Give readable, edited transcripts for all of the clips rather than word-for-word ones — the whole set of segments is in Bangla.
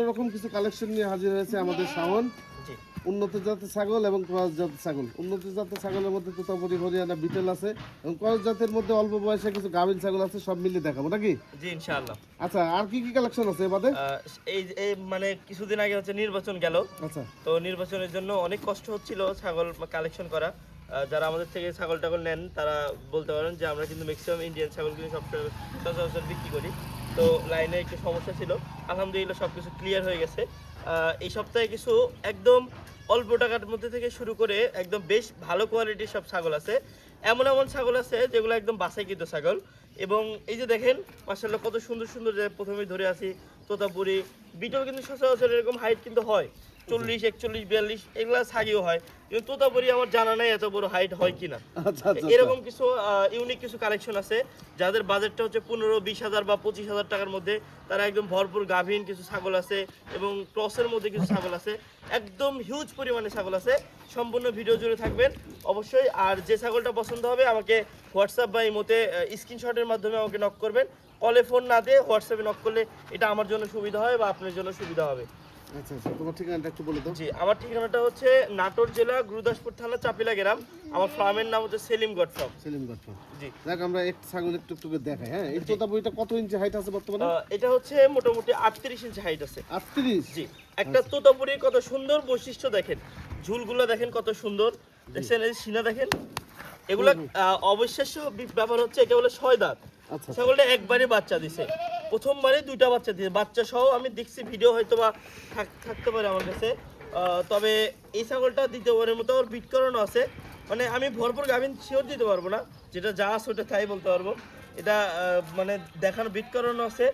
রকম কিছু কালেকশন নিয়ে হাজির হয়েছে আমাদের শাওন। উন্নত জাতের ছাগল এবং ক্রস জাতের ছাগল। উন্নত জাতের ছাগলের মধ্যে তোতাপুরি, হরিয়ানা, বিটেল আছে এবং ক্রস জাতের মধ্যে অল্প বয়সে কিছু গাভীন ছাগল আছে, সব মিলিয়ে দেখাবো নাকি? জি ইনশাআল্লাহ। আচ্ছা, আর কি কি কালেকশন আছে এবারে? এই মানে কিছুদিন আগে হচ্ছে নির্বাচন গেল। আচ্ছা, তো নির্বাচনের জন্য অনেক কষ্ট হচ্ছিল ছাগল কালেকশন করা। যারা আমাদের থেকে ছাগল টাগল নেন তারা বলতে পারেন যে আমরা কিন্তু ম্যাক্সিমাম ইন্ডিয়ান ছাগল কিন্তু সচরাচর বিক্রি করি। তো লাইনে একটু সমস্যা ছিল, আলহামদুলিল্লাহ সব কিছু ক্লিয়ার হয়ে গেছে। এই সপ্তাহে কিছু একদম অল্প টাকার মধ্যে থেকে শুরু করে একদম বেশ ভালো কোয়ালিটির সব ছাগল আছে। এমন এমন ছাগল আছে যেগুলো একদম বাছাইকৃত ছাগল। এবং এই যে দেখেন মাশাআল্লাহ কত সুন্দর সুন্দর, যে প্রথমেই ধরে আছি তোতাপুরি, বিটল কিন্তু সচরাচর এরকম হাইট কিন্তু হয় 40, 41, 42, এগুলা ছাগিও হয়, কিন্তু তোতাপুরি আমার জানা নাই এত বড় হাইট হয় কিনা। এরকম কিছু ইউনিক কিছু কালেকশন আছে যাদের বাজেটটা হচ্ছে 15-20 হাজার বা 25 হাজার টাকার মধ্যে, তারা একদম ভরপুর গাভীন কিছু ছাগল আছে এবং ক্রসের মধ্যে কিছু ছাগল আছে, একদম হিউজ পরিমাণে ছাগল আছে। সম্পূর্ণ ভিডিও জুড়ে থাকবেন অবশ্যই। আর যে ছাগলটা পছন্দ হবে আমাকে হোয়াটসঅ্যাপ বা ইমোতে স্ক্রিনশটের মাধ্যমে আমাকে নক করবেন। কলে ফোন না দিয়ে হোয়াটসঅ্যাপে নক করলে এটা আমার জন্য সুবিধা হয় বা আপনার জন্য সুবিধা হবে। আচ্ছা আচ্ছা, তোমার ঠিকানাটা একটু বলে দাও। জি, আমার ঠিকানাটা হচ্ছে নাটোর জেলা গুরুদাসপুর থানা চাপিলা গ্রাম। আমার ফার্মের নাম হচ্ছে Selim God farm. Selim God farm. জি, দেখ আমরা একটা ছাগল একটু একটু করে দেখাই। হ্যাঁ, এই তোতাপুরিটা কত ইঞ্চি হাইট আছে বর্তমানে? এটা হচ্ছে মোটামুটি 38 ইঞ্চি হাইট আছে। 38? জি, একটা তোতাপুরির কত সুন্দর বৈশিষ্ট্য দেখেন, ঝুলগুলো দেখেন কত সুন্দর, দেখছেন এই সিনা দেখেন, এগুলা অবিশ্বাস্য ব্যাপার হচ্ছে এটা হলো 6 দাঁত। আচ্ছা, ছাগলটা একবারে বাচ্চা দিছে, প্রথমবারে 2টা বাচ্চা দিছে, বাচ্চা সহ আমি দেখছি ভিডিও, হয়তো বা থাকতে পারে আমার কাছে। তবে এই ছাগলটা দ্বিতীয়বারের মতো ওর বিট করানো আছে। মানে আমি ভরপুর গাভিন শিওর দিতে পারবো না, যেটা যা আছে ওটা তাই বলতে পারবো। এটা মানে দেখানো বিট করানো আছে।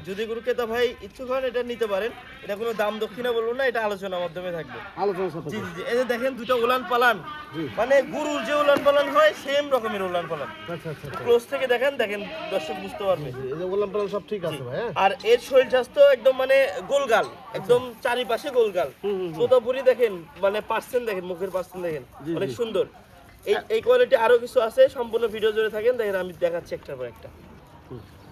যদি কোনো ক্রেতা ভাই ইচ্ছুক হন এটা নিতে পারেন। এটা কোনো দাম দক্ষিণা বলবো না, এটা আলোচনার মাধ্যমে থাকবে। আলোচনা জি সাপেক্ষে। জি জি, এই যে দেখেন দুটো উলান পালান, মানে গরুর যে উলান পালান হয় সেম রকমের উলান পালান। আচ্ছা আচ্ছা, ক্লোজ থেকে দেখেন দর্শক বুঝতে পারবে। এই যে বললাম প্রাণ সব ঠিক আছে ভাই। হ্যাঁ, আর এর শরীর স্বাস্থ্য একদম মানে গোলগাল, একদম চারিপাশে গোলগাল। তোতাপুরি দেখেন, মানে পার্সেন্ট দেখেন, মুখের পার্সেন্ট দেখেন, অনেক সুন্দর। এই কোয়ালিটি আরো কিছু আছে, সম্পূর্ণ ভিডিও জুড়ে থাকেন, দেখেন আমি দেখাচ্ছি একটার পর একটা।